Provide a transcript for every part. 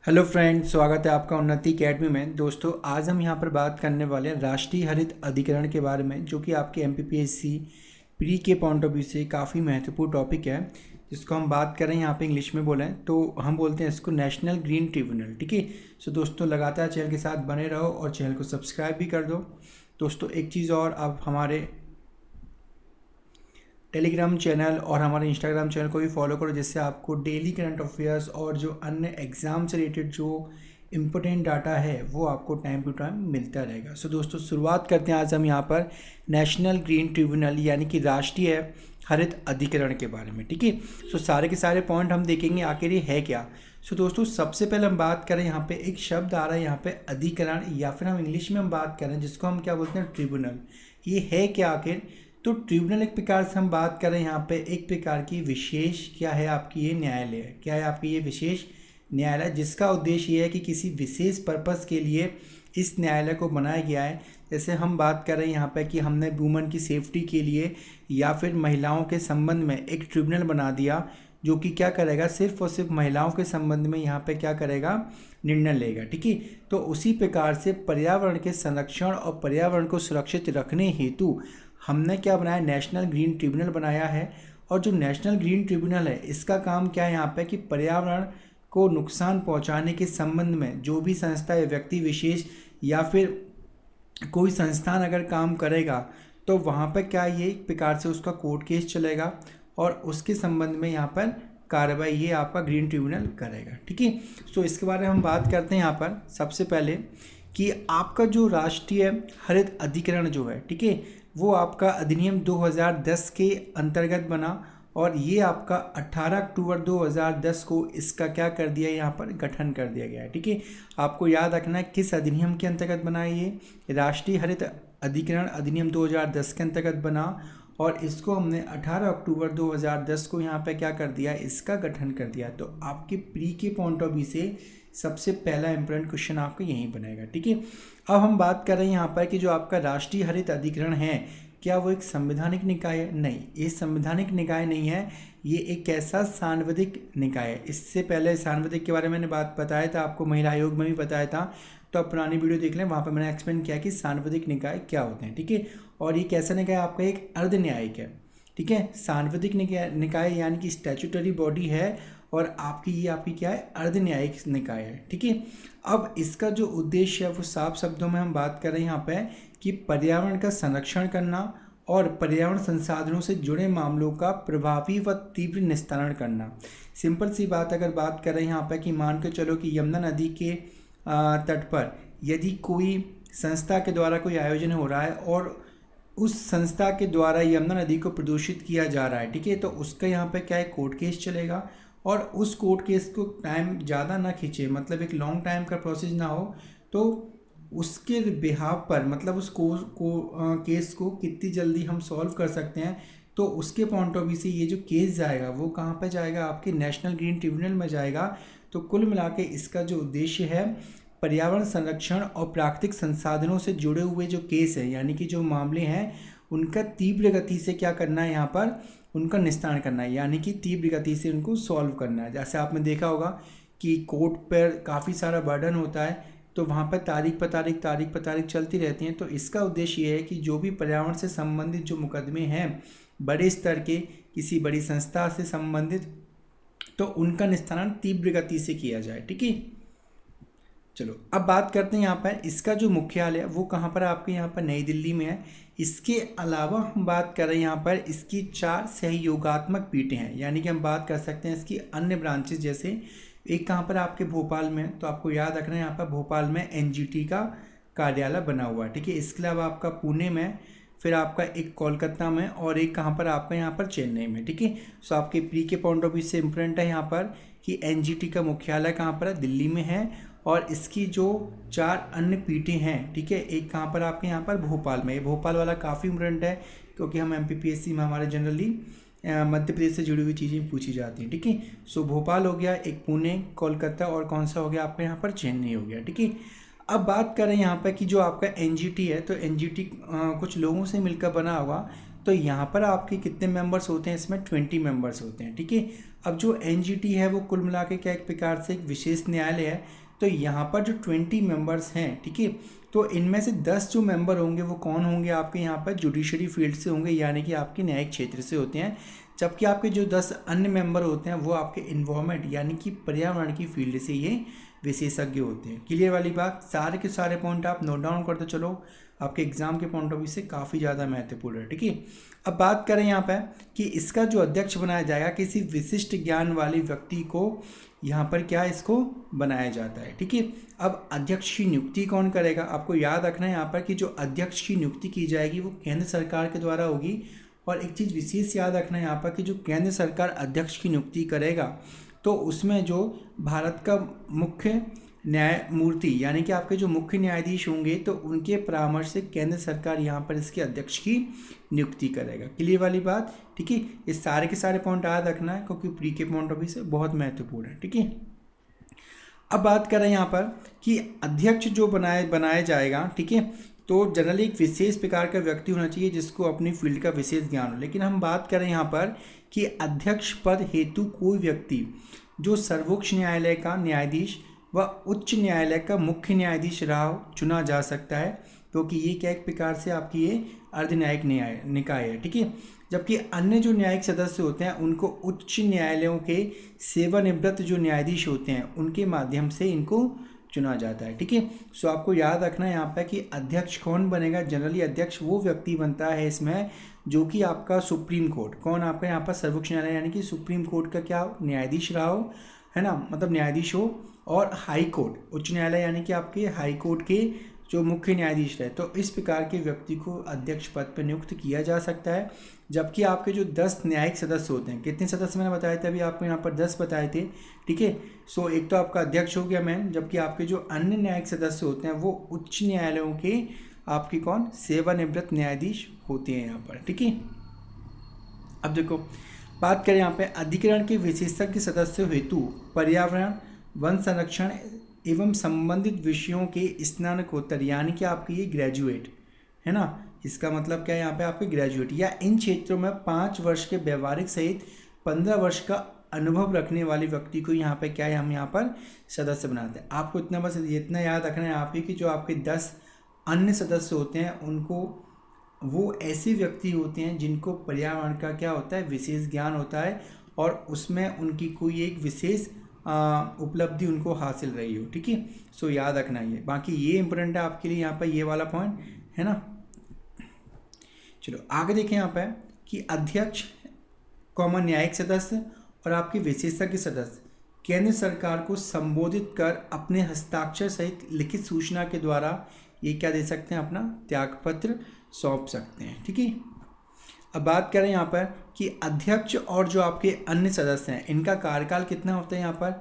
Hello friends, स्वागत है आपका उन्नति अकेडमी में। दोस्तों, आज हम यहाँ पर बात करने वाले हैं राष्ट्रीय हरित अधिकरण के बारे में, जो कि आपके एमपीपीएससी प्री के पॉइंट ऑफ व्यू से काफ़ी महत्वपूर्ण टॉपिक है, जिसको हम बात करें यहाँ पे इंग्लिश में बोलें तो हम बोलते हैं इसको नेशनल ग्रीन ट्रिब्यूनल। ठीक है। सो दोस्तों, लगातार चैनल के साथ बने रहो और चैनल को सब्सक्राइब भी कर दो। दोस्तों, एक चीज़ और, आप हमारे टेलीग्राम चैनल और हमारे इंस्टाग्राम चैनल को भी फॉलो करो, जिससे आपको डेली करंट अफेयर्स और जो अन्य एग्ज़ाम से रिलेटेड जो इम्पोर्टेंट डाटा है वो आपको टाइम टू टाइम मिलता रहेगा। सो दोस्तों, शुरुआत करते हैं आज हम यहाँ पर नेशनल ग्रीन ट्रिब्यूनल यानी कि राष्ट्रीय हरित अधिकरण के बारे में। ठीक है। सो सारे के सारे पॉइंट हम देखेंगे आखिर ये है क्या। सो दोस्तों, सबसे पहले हम बात करें, यहाँ पे एक शब्द आ रहा है यहाँ पे अधिकरण, या फिर हम इंग्लिश में हम बात करें जिसको हम क्या बोलते हैं ट्रिब्यूनल। ये है क्या आखिर? तो ट्रिब्यूनल एक प्रकार से हम बात करें यहाँ पे एक प्रकार की विशेष क्या है आपकी ये न्यायालय है। क्या है आपकी ये विशेष न्यायालय, जिसका उद्देश्य ये है कि किसी विशेष पर्पस के लिए इस न्यायालय को बनाया गया है। जैसे हम बात कर रहे हैं यहाँ पे कि हमने वुमेन की सेफ्टी के लिए या फिर महिलाओं के संबंध में एक ट्रिब्यूनल बना दिया, जो कि क्या करेगा, सिर्फ और सिर्फ महिलाओं के संबंध में यहाँ पे क्या करेगा, निर्णय लेगा। ठीक है। तो उसी प्रकार से पर्यावरण के संरक्षण और पर्यावरण को सुरक्षित रखने हेतु हमने क्या बनाया, नेशनल ग्रीन ट्रिब्यूनल बनाया है। और जो नेशनल ग्रीन ट्रिब्यूनल है, इसका काम क्या है यहाँ पे कि पर्यावरण को नुकसान पहुँचाने के संबंध में जो भी संस्था या व्यक्ति विशेष या फिर कोई संस्थान अगर काम करेगा तो वहाँ पर क्या ये एक प्रकार से उसका कोर्ट केस चलेगा और उसके संबंध में यहाँ पर कार्रवाई ये आपका ग्रीन ट्रिब्यूनल करेगा। ठीक है। सो इसके बारे में हम बात करते हैं यहाँ पर सबसे पहले कि आपका जो राष्ट्रीय हरित अधिकरण जो है, ठीक है, वो आपका अधिनियम 2010 के अंतर्गत बना और ये आपका 18 अक्टूबर 2010 को इसका क्या कर दिया, यहाँ पर गठन कर दिया गया है। ठीक है। आपको याद रखना है किस अधिनियम के अंतर्गत बना है ये राष्ट्रीय हरित अधिकरण अधिनियम 2010 के अंतर्गत बना, और इसको हमने 18 अक्टूबर 2010 को यहाँ पे क्या कर दिया, इसका गठन कर दिया। तो आपके प्री के पॉइंट ऑफ व्यू से सबसे पहला इंपॉर्टेंट क्वेश्चन आपका यहीं बनेगा। ठीक है। अब हम बात कर रहे हैं यहाँ पर कि जो आपका राष्ट्रीय हरित अधिकरण है, क्या वो एक संवैधानिक निकाय है? नहीं, ये संवैधानिक निकाय नहीं है। ये एक ऐसा सांविधिक निकाय है। इससे पहले सांविधिक के बारे में मैंने बात बताया था आपको, महिला आयोग में भी बताया था, तो आप पुरानी वीडियो देख लें, वहाँ पर मैंने एक्सप्लेन किया कि सांविधिक निकाय क्या होते हैं। ठीक है। और ये कैसा निकाय आपका, एक अर्ध न्यायिक है। ठीक है। सांविधिक निकाय यानी कि स्टैट्यूटरी बॉडी है, और आपकी क्या है, अर्ध न्यायिक निकाय है। ठीक है। अब इसका जो उद्देश्य है वो साफ शब्दों में हम बात कर रहे हैं यहाँ पे कि पर्यावरण का संरक्षण करना और पर्यावरण संसाधनों से जुड़े मामलों का प्रभावी व तीव्र निस्तारण करना। सिंपल सी बात अगर बात कर रहे हैं यहाँ पे कि मान के चलो कि यमुना नदी के तट पर यदि कोई संस्था के द्वारा कोई आयोजन हो रहा है और उस संस्था के द्वारा यमुना नदी को प्रदूषित किया जा रहा है, ठीक है, तो उसका यहाँ पे क्या है, कोर्ट केस चलेगा। और उस कोर्ट केस को टाइम ज़्यादा ना खींचे, मतलब एक लॉन्ग टाइम का प्रोसेस ना हो, तो उसके बिहाफ पर, मतलब उस केस को कितनी जल्दी हम सॉल्व कर सकते हैं, तो उसके पॉइंट ऑफ व्यू से ये जो केस जाएगा वो कहाँ पर जाएगा, आपके नेशनल ग्रीन ट्रिब्यूनल में जाएगा। तो कुल मिला के इसका जो उद्देश्य है, पर्यावरण संरक्षण और प्राकृतिक संसाधनों से जुड़े हुए जो केस है, यानी कि जो मामले हैं, उनका तीव्र गति से क्या करना है, यहाँ पर उनका निस्तारण करना है, यानी कि तीव्र गति से उनको सॉल्व करना है। जैसे आपने देखा होगा कि कोर्ट पर काफ़ी सारा बर्डन होता है, तो वहाँ पर तारीख पर तारीख चलती रहती हैं। तो इसका उद्देश्य ये है कि जो भी पर्यावरण से संबंधित जो मुकदमे हैं बड़े स्तर के, किसी बड़ी संस्था से संबंधित, तो उनका निस्तारण तीव्र गति से किया जाए। ठीक है। चलो अब बात करते हैं यहाँ पर इसका जो मुख्यालय है वो कहाँ पर, आपके यहाँ पर नई दिल्ली में है। इसके अलावा हम बात कर रहे हैं यहाँ पर इसकी 4 सहयोगात्मक पीठें हैं, यानी कि हम बात कर सकते हैं इसकी अन्य ब्रांचेस, जैसे एक कहाँ पर आपके भोपाल में, तो आपको याद रखना है यहाँ पर भोपाल में एनजीटी का कार्यालय बना हुआ है। ठीक है। इसके अलावा आपका पुणे में, फिर आपका एक कोलकाता में, और एक कहाँ पर आपका यहाँ पर चेन्नई में। ठीक है। सो आपके प्री के पॉइंट ऑफ व्यू से इम्पोर्टेंट है यहाँ पर कि एनजीटी का मुख्यालय कहाँ पर है, दिल्ली में है, और इसकी जो 4 अन्य पीठें हैं, ठीक है, एक कहाँ पर आपके यहाँ पर भोपाल में। ये भोपाल वाला काफ़ी इम्पोर्टेंट है, क्योंकि हम एमपीपीएससी में हमारे जनरली मध्य प्रदेश से जुड़ी हुई चीज़ें पूछी जाती हैं। ठीक है। सो भोपाल हो गया, एक पुणे, कोलकाता, और कौन सा हो गया आपका यहाँ पर, चेन्नई हो गया। ठीक है। अब बात करें यहाँ पर कि जो आपका एनजीटी है, तो एनजीटी कुछ लोगों से मिलकर बना हुआ, तो यहाँ पर आपके कितने मेंबर्स होते हैं, इसमें 20 मेंबर्स होते हैं, ठीक है। अब जो एनजीटी है वो कुल मिला के क्या एक प्रकार से एक विशेष न्यायालय है। तो यहाँ पर जो 20 मेंबर्स हैं, ठीक है, तो इनमें से 10 जो मेंबर होंगे वो कौन होंगे, आपके यहाँ पर जुडिशरी फील्ड से होंगे, यानी कि आपके न्यायिक क्षेत्र से होते हैं। जबकि आपके जो 10 अन्य मेंबर होते हैं वो आपके इन्वायरमेंट यानी कि पर्यावरण की फील्ड से ये विशेषज्ञ होते हैं। क्लियर वाली बात, सारे के सारे पॉइंट आप नोट डाउन करते चलो, आपके एग्जाम के पॉइंट ऑफ व्यू से काफ़ी ज़्यादा महत्वपूर्ण है, ठीक है। अब बात करें यहाँ पर कि इसका जो अध्यक्ष बनाया जाएगा, किसी विशिष्ट ज्ञान वाले व्यक्ति को यहाँ पर क्या इसको बनाया जाता है, ठीक है। अब अध्यक्ष की नियुक्ति कौन करेगा, आपको याद रखना है यहाँ पर कि जो अध्यक्ष की नियुक्ति की जाएगी वो केंद्र सरकार के द्वारा होगी। और एक चीज़ विशेष याद रखना है यहाँ पर कि जो केंद्र सरकार अध्यक्ष की नियुक्ति करेगा तो उसमें जो भारत का मुख्य न्यायमूर्ति यानी कि आपके जो मुख्य न्यायाधीश होंगे तो उनके परामर्श से केंद्र सरकार यहाँ पर इसके अध्यक्ष की नियुक्ति करेगा। क्लियर वाली बात, ठीक है। ये सारे के सारे पॉइंट याद रखना है क्योंकि प्री के पॉइंट ऑफ व्यू से बहुत महत्वपूर्ण है, ठीक है। अब बात करें यहाँ पर कि अध्यक्ष जो बनाया जाएगा, ठीक है, तो जनरली एक विशेष प्रकार का व्यक्ति होना चाहिए जिसको अपनी फील्ड का विशेष ज्ञान हो। लेकिन हम बात करें यहाँ पर कि अध्यक्ष पद हेतु कोई व्यक्ति जो सर्वोच्च न्यायालय का न्यायाधीश व उच्च न्यायालय का मुख्य न्यायाधीश रहा हो चुना जा सकता है, क्योंकि ये क्या एक प्रकार से आपकी ये अर्धन्यायिक निकाय है, ठीक है। जबकि अन्य जो न्यायिक सदस्य होते हैं उनको उच्च न्यायालयों के सेवानिवृत्त जो न्यायाधीश होते हैं उनके माध्यम से इनको चुना जाता है, ठीक है। सो आपको याद रखना है यहाँ पर कि अध्यक्ष कौन बनेगा, जनरली अध्यक्ष वो व्यक्ति बनता है इसमें जो कि आपका सुप्रीम कोर्ट, कौन आपका यहाँ पर सर्वोच्च न्यायालय यानी कि सुप्रीम कोर्ट का क्या न्यायाधीश रहा हो, है ना, मतलब न्यायाधीश हो, और हाई कोर्ट उच्च न्यायालय यानी कि आपके हाई कोर्ट के जो मुख्य न्यायाधीश रहे। तो इस प्रकार के व्यक्ति को अध्यक्ष पद पर नियुक्त किया जा सकता है। जबकि आपके जो 10 न्यायिक सदस्य होते हैं, कितने सदस्य मैंने बताए थे अभी आपको यहाँ पर 10 बताए थे, ठीक है। सो एक तो आपका अध्यक्ष हो गया मैन, जबकि आपके जो अन्य न्यायिक सदस्य होते हैं वो उच्च न्यायालयों के आपके कौन सेवानिवृत्त न्यायाधीश होते हैं यहाँ पर, ठीक है। अब देखो बात करें यहाँ पे अधिकरण के विशेषज्ञ सदस्यों हेतु पर्यावरण वन संरक्षण एवं संबंधित विषयों के स्नातकोत्तर यानी कि आपके ये ग्रेजुएट है ना, इसका मतलब क्या है यहाँ पे आपके ग्रेजुएट या इन क्षेत्रों में 5 वर्ष के व्यवहारिक सहित 15 वर्ष का अनुभव रखने वाले व्यक्ति को यहाँ पे क्या है हम यहाँ पर सदस्य बनाते हैं। आपको इतना बस इतना याद रखना है आप ही कि जो आपके 10 अन्य सदस्य होते हैं उनको वो ऐसे व्यक्ति होते हैं जिनको पर्यावरण का क्या होता है विशेष ज्ञान होता है और उसमें उनकी कोई एक विशेष उपलब्धि उनको हासिल रही हो, ठीक है। सो याद रखना ये, बाकी ये इंपॉर्टेंट है आपके लिए यहाँ पर ये वाला पॉइंट है ना। चलो आगे देखें यहाँ पर कि अध्यक्ष कॉमन न्यायिक सदस्य और आपके विशेषज्ञ सदस्य केंद्र सरकार को संबोधित कर अपने हस्ताक्षर सहित लिखित सूचना के द्वारा ये क्या दे सकते हैं, अपना त्यागपत्र सौंप सकते हैं, ठीक है। अब बात करें यहाँ पर कि अध्यक्ष और जो आपके अन्य सदस्य हैं इनका कार्यकाल कितना होता है, यहाँ पर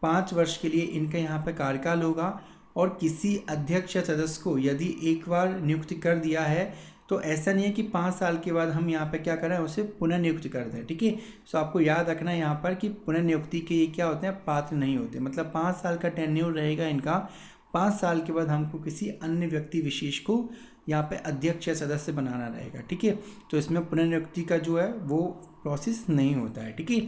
5 वर्ष के लिए इनका यहाँ पर कार्यकाल होगा। और किसी अध्यक्ष या सदस्य को यदि एक बार नियुक्त कर दिया है तो ऐसा नहीं है कि 5 साल के बाद हम यहाँ पर क्या करें उसे पुनः नियुक्त कर दें, ठीक है। सो आपको याद रखना है यहाँ पर कि पुनः नियुक्ति के ये क्या होते हैं, पात्र नहीं होते, मतलब 5 साल का टेन्योर रहेगा इनका। 5 साल के बाद हमको किसी अन्य व्यक्ति विशेष को यहाँ पे अध्यक्ष या सदस्य बनाना रहेगा, ठीक है। तो इसमें पुनर्नियुक्ति का जो है वो प्रोसेस नहीं होता है, ठीक है।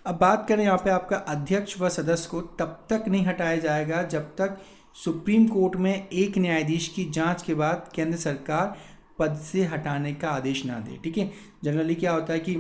अब बात करें यहाँ पे आपका अध्यक्ष व सदस्य को तब तक नहीं हटाया जाएगा जब तक सुप्रीम कोर्ट में एक न्यायाधीश की जांच के बाद केंद्र सरकार पद से हटाने का आदेश ना दे, ठीक है। जनरली क्या होता है कि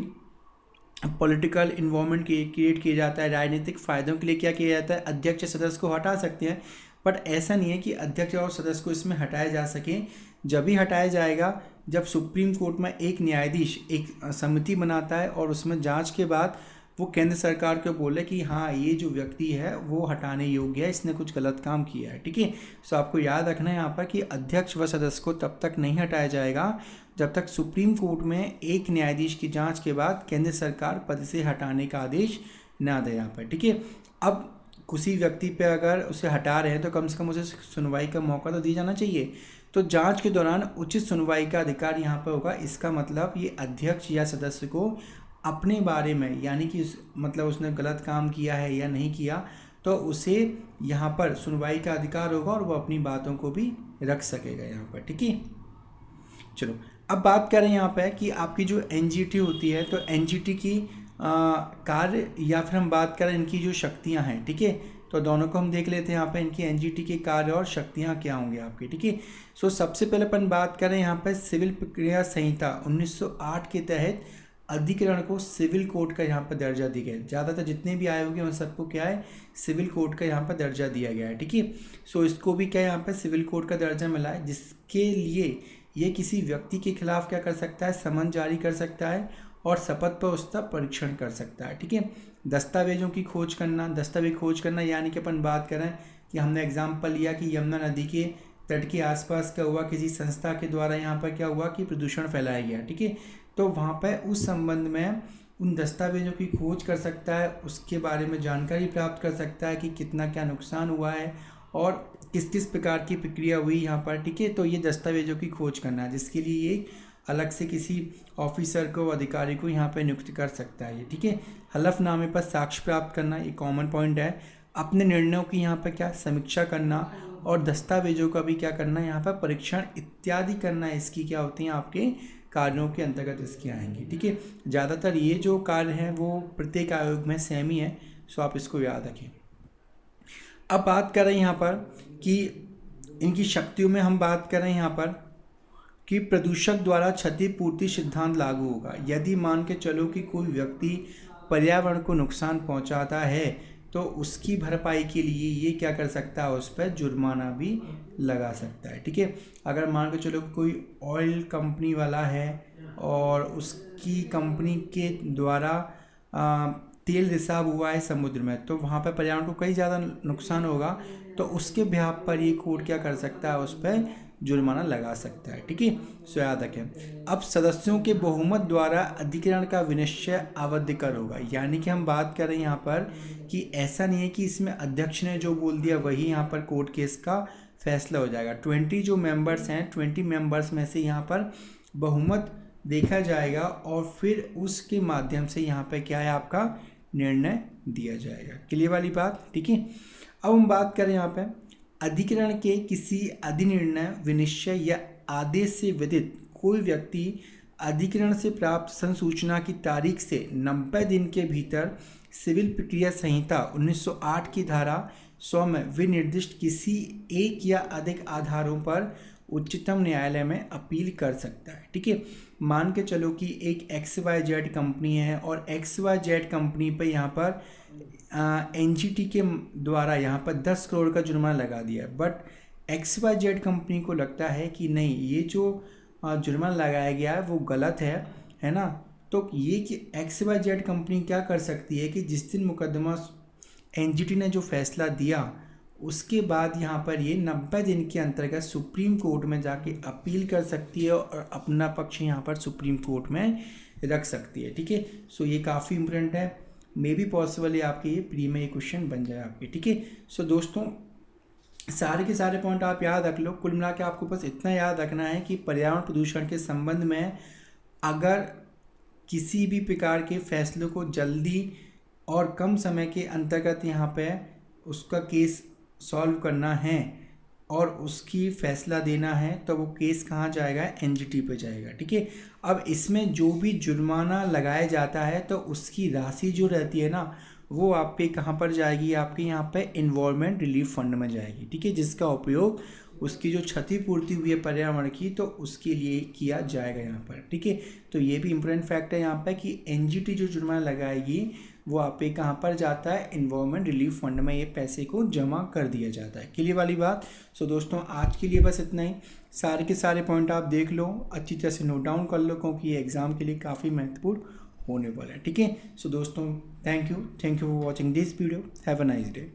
पॉलिटिकल इन्वॉल्वमेंट क्रिएट किया जाता है, राजनीतिक फ़ायदों के लिए क्या किया जाता है, अध्यक्ष सदस्य को हटा सकते हैं, बट ऐसा नहीं है कि अध्यक्ष और सदस्य को इसमें हटाया जा सके। जब भी हटाया जाएगा जब सुप्रीम कोर्ट में एक न्यायाधीश एक समिति बनाता है और उसमें जांच के बाद वो केंद्र सरकार को बोले कि हाँ ये जो व्यक्ति है वो हटाने योग्य है, इसने कुछ गलत काम किया है, ठीक है। सो आपको याद रखना है यहाँ पर कि अध्यक्ष व सदस्य को तब तक नहीं हटाया जाएगा जब तक सुप्रीम कोर्ट में एक न्यायाधीश की जांच के बाद केंद्र सरकार पद से हटाने का आदेश ना दे यहाँ पर, ठीक है। अब किसी व्यक्ति पे अगर उसे हटा रहे हैं तो कम से कम उसे सुनवाई का मौका तो दिया जाना चाहिए। तो जांच के दौरान उचित सुनवाई का अधिकार यहाँ पर होगा। इसका मतलब ये अध्यक्ष या सदस्य को अपने बारे में यानी कि मतलब उसने गलत काम किया है या नहीं किया तो उसे यहाँ पर सुनवाई का अधिकार होगा और वो अपनी बातों को भी रख सकेगा यहाँ पर, ठीक है। चलो अब बात करें यहाँ पे कि आपकी जो एनजीटी होती है, तो एनजीटी की कार्य या फिर हम बात करें इनकी जो शक्तियाँ हैं, ठीक है, तो दोनों को हम देख लेते हैं यहाँ पे इनकी एनजीटी के कार्य और शक्तियाँ क्या होंगे आपकी, ठीक है। सो सबसे पहले अपन बात करें यहाँ पे सिविल प्रक्रिया संहिता 1908 के तहत अधिकरण को सिविल कोड का यहाँ पर दर्जा दिया गया है। ज़्यादातर जितने भी आए होंगे उन सबको क्या है, सिविल कोड का यहाँ पर दर्जा दिया गया है, ठीक है। सो इसको भी क्या है, यहाँ पर सिविल कोड का दर्जा मिला है, जिसके लिए ये किसी व्यक्ति के खिलाफ क्या कर सकता है, समन जारी कर सकता है और शपथ पर उसका परीक्षण कर सकता है, ठीक है। दस्तावेजों की खोज करना, दस्तावेज खोज करना यानी कि अपन बात करें कि हमने एग्जाम्पल लिया कि यमुना नदी के तट के आसपास क्या हुआ, किसी संस्था के द्वारा यहाँ पर क्या हुआ कि प्रदूषण फैलाया गया, ठीक है। तो वहाँ पर उस संबंध में उन दस्तावेजों की खोज कर सकता है, उसके बारे में जानकारी प्राप्त कर सकता है कि कितना क्या नुकसान हुआ है और किस किस प्रकार की प्रक्रिया हुई यहाँ पर, ठीक है। तो ये दस्तावेजों की खोज करना है, जिसके लिए एक अलग से किसी ऑफिसर को, अधिकारी को यहाँ पर नियुक्त कर सकता है ये, ठीक है। हलफनामे पर साक्ष्य प्राप्त करना, ये कॉमन पॉइंट है। अपने निर्णयों की यहाँ पर क्या समीक्षा करना और दस्तावेजों का भी क्या करना है, यहाँ पर परीक्षण इत्यादि करना है, इसकी क्या होती हैं आपके कार्यों के अंतर्गत इसकी आएंगी, ठीक है। ज़्यादातर ये जो कार्य हैं वो प्रत्येक आयोग में सेम ही है, सो आप इसको याद रखें। अब बात करें यहाँ पर कि इनकी शक्तियों में हम बात करें यहाँ पर कि प्रदूषक द्वारा क्षतिपूर्ति सिद्धांत लागू होगा। यदि मान के चलो कि कोई व्यक्ति पर्यावरण को नुकसान पहुंचाता है तो उसकी भरपाई के लिए ये क्या कर सकता है, उस पर जुर्माना भी लगा सकता है, ठीक है। अगर मान के चलो कोई ऑयल कंपनी वाला है और उसकी कंपनी के द्वारा तेल रिसाव हुआ है समुद्र में, तो वहाँ पर पर्यावरण को कई ज़्यादा नुकसान होगा, तो उसके बिहाफ पर ये कोर्ट क्या कर सकता है, उस पर जुर्माना लगा सकता है, ठीक है। सो याद रखें। अब सदस्यों के बहुमत द्वारा अधिकरण का विनिश्चय आवधिकर होगा, यानी कि हम बात करें यहाँ पर कि ऐसा नहीं है कि इसमें अध्यक्ष ने जो बोल दिया वही यहाँ पर कोर्ट केस का फैसला हो जाएगा। 20 जो मेंबर्स हैं, 20 मेंबर्स में से यहाँ पर बहुमत देखा जाएगा और फिर उसके माध्यम से यहाँ पर क्या है, आपका निर्णय दिया जाएगा। क्लियर वाली बात, ठीक है। अब हम बात करें यहाँ पे अधिकरण के किसी अधिनिर्णय, विनिश्चय या आदेश से व्यतीत कोई व्यक्ति अधिकरण से प्राप्त संसूचना की तारीख से 90 दिन के भीतर सिविल प्रक्रिया संहिता 1908 की धारा 100 में विनिर्दिष्ट किसी एक या अधिक आधारों पर उच्चतम न्यायालय में अपील कर सकता है, ठीक है। मान के चलो कि एक XYZ कंपनी है और XYZ कंपनी पे यहाँ पर एनजीटी के द्वारा यहाँ पर 10 करोड़ का जुर्माना लगा दिया है, बट XYZ कंपनी को लगता है कि नहीं, ये जो जुर्माना लगाया गया है वो गलत है ना। तो ये कि XYZ कंपनी क्या कर सकती है कि जिस दिन मुकदमा एनजीटी ने जो फैसला दिया उसके बाद यहाँ पर ये 90 दिन के अंतर्गत सुप्रीम कोर्ट में जाके अपील कर सकती है और अपना पक्ष यहाँ पर सुप्रीम कोर्ट में रख सकती है, ठीक है। सो ये काफ़ी इंपॉर्टेंट है, मे बी पॉसिबल है आपके ये प्री में ये क्वेश्चन बन जाए आपके, ठीक है। सो दोस्तों सारे के सारे पॉइंट आप याद रख लो। कुल मिला के आपको बस इतना याद रखना है कि पर्यावरण प्रदूषण के संबंध में अगर किसी भी प्रकार के फैसलों को जल्दी और कम समय के अंतर्गत यहाँ पे उसका केस सॉल्व करना है और उसकी फैसला देना है, तो वो केस कहाँ जाएगा, एनजीटी पे जाएगा, ठीक है। अब इसमें जो भी जुर्माना लगाया जाता है तो उसकी राशि जो रहती है ना, वो आपके कहाँ पर जाएगी, आपके यहाँ पे एनवायरनमेंट रिलीफ फंड में जाएगी, ठीक है, जिसका उपयोग उसकी जो क्षतिपूर्ति हुई है पर्यावरण की तो उसके लिए किया जाएगा यहाँ पर, ठीक है। तो ये भी इम्पोर्टेंट फैक्ट है यहाँ पर कि एनजीटी जो जुर्माना लगाएगी वो आप पे कहाँ पर जाता है, एनवायरनमेंट रिलीफ फंड में ये पैसे को जमा कर दिया जाता है। क्लियर वाली बात। सो दोस्तों आज के लिए बस इतना ही। सारे के सारे पॉइंट आप देख लो, अच्छी तरह से नोट डाउन कर लो, क्योंकि ये एग्ज़ाम के लिए काफ़ी महत्वपूर्ण होने वाला है, ठीक है। सो दोस्तों thank you for watching this video. Have a nice day.